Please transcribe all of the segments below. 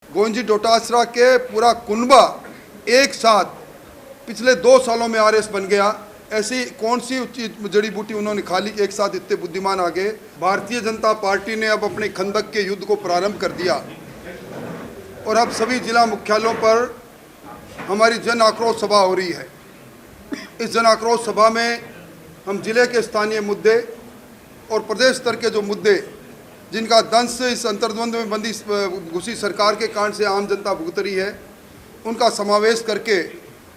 गोविंद डोटासरा के पूरा कुनबा एक साथ पिछले 2 सालों में आरएस बन गया। ऐसी कौन सी जड़ी बूटी उन्होंने खा ली कि एक साथ इतने बुद्धिमान आ गए। भारतीय जनता पार्टी ने अब अपने खंदक के युद्ध को प्रारंभ कर दिया और अब सभी जिला मुख्यालयों पर हमारी जन आक्रोश सभा हो रही है। इस जन आक्रोश सभा में हम जिले के स्थानीय मुद्दे और प्रदेश स्तर के जो मुद्दे जिनका दंश इस अंतर्द्वंद में बंदी घुसी सरकार के कारण से आम जनता भुगत रही है, उनका समावेश करके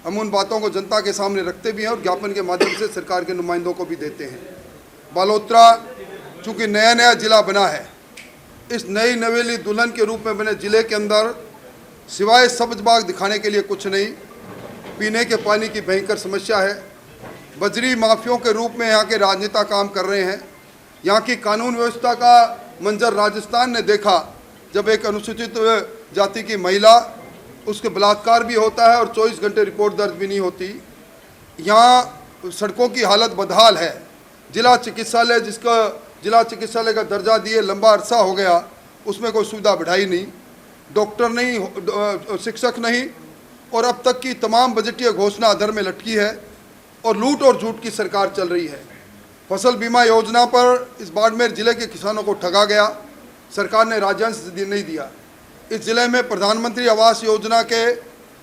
हम उन बातों को जनता के सामने रखते भी हैं और ज्ञापन के माध्यम से सरकार के नुमाइंदों को भी देते हैं। बालोतरा चूँकि नया जिला बना है, इस नई नवेली दुल्हन के रूप में बने जिले के अंदर सिवाय सब्ज बाग दिखाने के लिए कुछ नहीं। पीने के पानी की भयंकर समस्या है। बजरी माफियों के रूप में यहाँ के राजनेता काम कर रहे हैं। यहाँ की कानून व्यवस्था का मंजर राजस्थान ने देखा, जब एक अनुसूचित जाति की महिला, उसके बलात्कार भी होता है और 24 घंटे रिपोर्ट दर्ज भी नहीं होती। यहाँ सड़कों की हालत बदहाल है। जिला चिकित्सालय, जिसका जिला चिकित्सालय का दर्जा दिए लंबा अरसा हो गया, उसमें कोई सुविधा बढ़ाई नहीं, डॉक्टर नहीं, शिक्षक नहीं, और अब तक की तमाम बजटीय घोषणा अधर में लटकी है और लूट और झूठ की सरकार चल रही है। फसल बीमा योजना पर इस बाड़मेर जिले के किसानों को ठगा गया, सरकार ने राज्यांश नहीं दिया। इस जिले में प्रधानमंत्री आवास योजना के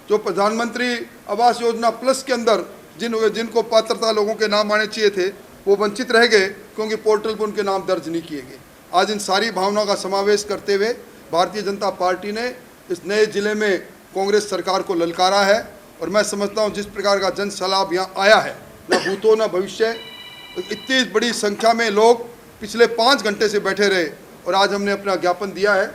जो प्रधानमंत्री आवास योजना प्लस के अंदर जिनको पात्रता लोगों के नाम आने चाहिए थे, वो वंचित रह गए क्योंकि पोर्टल पर उनके नाम दर्ज नहीं किए गए। आज इन सारी भावनाओं का समावेश करते हुए भारतीय जनता पार्टी ने इस नए जिले में कांग्रेस सरकार को ललकारा है और मैं समझता हूँ जिस प्रकार का जन सैलाब यहाँ आया है, न भूतो न भविष्य, इतनी बड़ी संख्या में लोग पिछले 5 घंटे से बैठे रहे और आज हमने अपना ज्ञापन दिया है।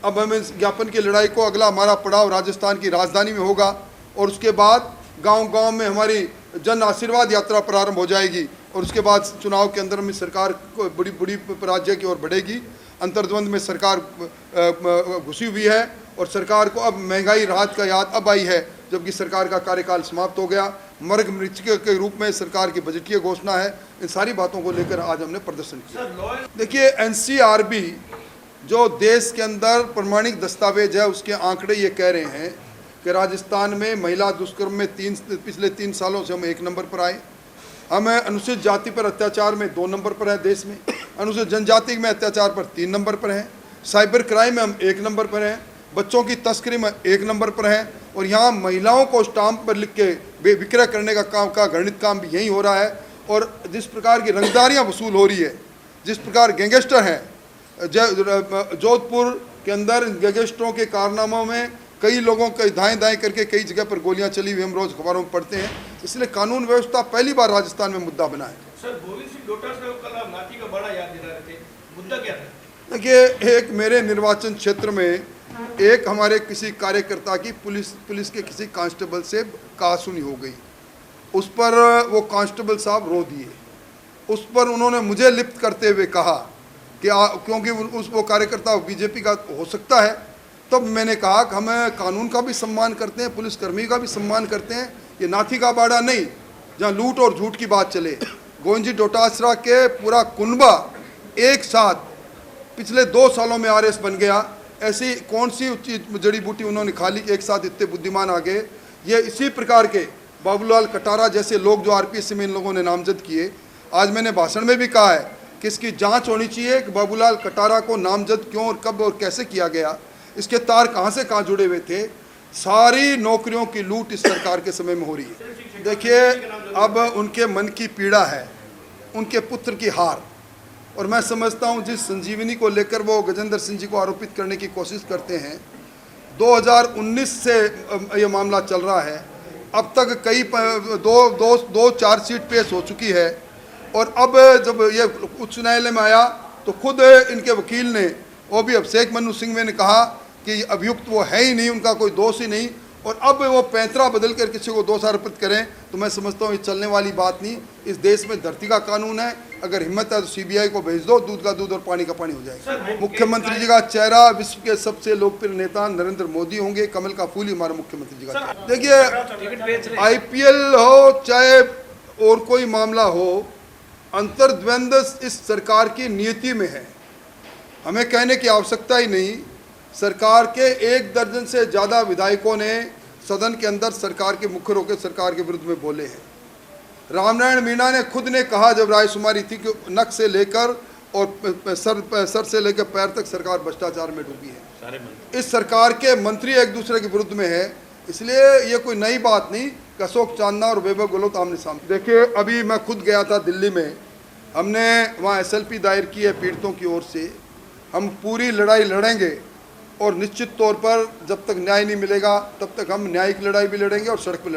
अब हम इस ज्ञापन की लड़ाई को, अगला हमारा पड़ाव राजस्थान की राजधानी में होगा और उसके बाद गांव-गांव में हमारी जन आशीर्वाद यात्रा प्रारंभ हो जाएगी और उसके बाद चुनाव के अंदर में सरकार को बड़ी राज्य की ओर बढ़ेगी। अंतर्द्वंद में सरकार घुसी हुई है और सरकार को अब महंगाई राहत का याद अब आई है, जबकि सरकार का कार्यकाल समाप्त हो गया। मर्ग मृत्यु के रूप में सरकार की बजटीय घोषणा है। इन सारी बातों को लेकर आज हमने प्रदर्शन किया। देखिए, एनसीआरबी जो देश के अंदर प्रमाणिक दस्तावेज है, उसके आंकड़े ये कह रहे हैं कि राजस्थान में महिला दुष्कर्म में पिछले 3 सालों से हम 1 नंबर पर आए। हम अनुसूचित जाति पर अत्याचार में 2 नंबर पर हैं देश में, अनुसूचित जनजाति में अत्याचार पर 3 नंबर पर हैं, साइबर क्राइम में हम 1 नंबर पर हैं, बच्चों की तस्करी में 1 नंबर पर हैं और यहाँ महिलाओं को स्टाम्प पर लिख के विक्रय करने का काम का घृणित काम भी यही हो रहा है। और जिस प्रकार की रंगदारियाँ वसूल हो रही है, जिस प्रकार गैंगस्टर हैं, जोधपुर के अंदर गैंगस्टरों के कारनामों में कई लोगों के दाएं करके कई जगह पर गोलियां चली हुई हम रोज खबरों में पढ़ते हैं। इसलिए कानून व्यवस्था पहली बार राजस्थान में मुद्दा बना है। सर, गोविंद सिंह डोटासरा को कल आप नाथी का बड़ा याद दिला रहे थे, मुद्दा क्या था? देखिए, एक मेरे निर्वाचन क्षेत्र में एक हमारे किसी कार्यकर्ता की पुलिस के किसी कांस्टेबल से कहासुनी हो गई। उस पर वो कांस्टेबल साहब रो दिए। उस पर उन्होंने मुझे लिप्त करते हुए कहा कि क्योंकि वो कार्यकर्ता बीजेपी का हो सकता है। तब मैंने कहा कि हम कानून का भी सम्मान करते हैं, पुलिसकर्मी का भी सम्मान करते हैं। ये नाथी का बाड़ा नहीं जहाँ लूट और झूठ की बात चले। गोविंद डोटासरा के पूरा कुनबा एक साथ पिछले 2 सालों में आरएस बन गया। ऐसी कौन सी जड़ी बूटी उन्होंने खा ली कि एक साथ इतने बुद्धिमान आ गए। ये इसी प्रकार के बाबूलाल कटारा जैसे लोग जो आरपीएस में इन लोगों ने नामजद किए। आज मैंने भाषण में भी कहा है कि इसकी जांच होनी चाहिए कि बाबूलाल कटारा को नामजद क्यों और कब और कैसे किया गया, इसके तार कहाँ से कहाँ जुड़े हुए थे। सारी नौकरियों की लूट इस सरकार के समय में हो रही है। देखिए, अब उनके मन की पीड़ा है, उनके पुत्र की हार, और मैं समझता हूँ जिस संजीवनी को लेकर वो गजेंद्र सिंह जी को आरोपित करने की कोशिश करते हैं, 2019 से ये मामला चल रहा है। अब तक कई दो चार्जशीट पेश हो चुकी है और अब जब ये उच्च न्यायालय में आया तो खुद इनके वकील ने, वो भी अभिषेक मनु सिंह ने कहा कि अभियुक्त वो है ही नहीं, उनका कोई दोष ही नहीं, और अब वो पैंतरा बदल कर किसी को दोष आरोपित करें तो मैं समझता हूँ ये चलने वाली बात नहीं। इस देश में धरती का कानून है, अगर हिम्मत है तो सीबीआई को भेज दो, दूध का दूध और पानी का पानी हो जाएगा। मुख्यमंत्री जी का चेहरा विश्व के सबसे लोकप्रिय नेता नरेंद्र मोदी होंगे, कमल का फूल ही हमारे मुख्यमंत्री जी का। देखिए, आईपीएल हो चाहे और कोई मामला हो, अंतर्द्वंद इस सरकार की नीति में है। हमें कहने की आवश्यकता ही नहीं सरकार के 1 दर्जन से ज़्यादा विधायकों ने सदन के अंदर सरकार के मुखर होकर सरकार के विरुद्ध में बोले हैं। रामनारायण मीणा ने खुद ने कहा जब रायशुमारी थी कि नक से लेकर और सर से लेकर पैर तक सरकार भ्रष्टाचार में डूबी है। इस सरकार के मंत्री एक दूसरे के विरुद्ध में है, इसलिए ये कोई नई बात नहीं कि अशोक चांदना और वैभव गहलोत आमने सामने। देखिए, अभी मैं खुद गया था दिल्ली में, हमने वहाँ SLP दायर की है पीड़ितों की ओर से। हम पूरी लड़ाई लड़ेंगे और निश्चित तौर पर जब तक न्याय नहीं मिलेगा तब तक हम न्यायिक लड़ाई भी लड़ेंगे और सड़क पर